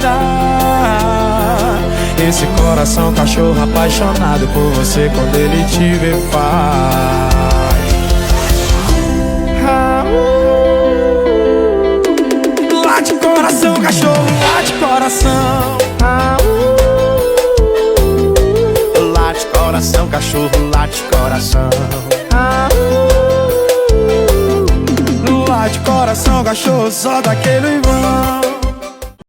nada. Esse coração cachorro apaixonado por você, quando ele te vê faz late coração, cachorro, late coração. Late coração, cachorro, late coração. Late coração, cachorro, só daquele vão.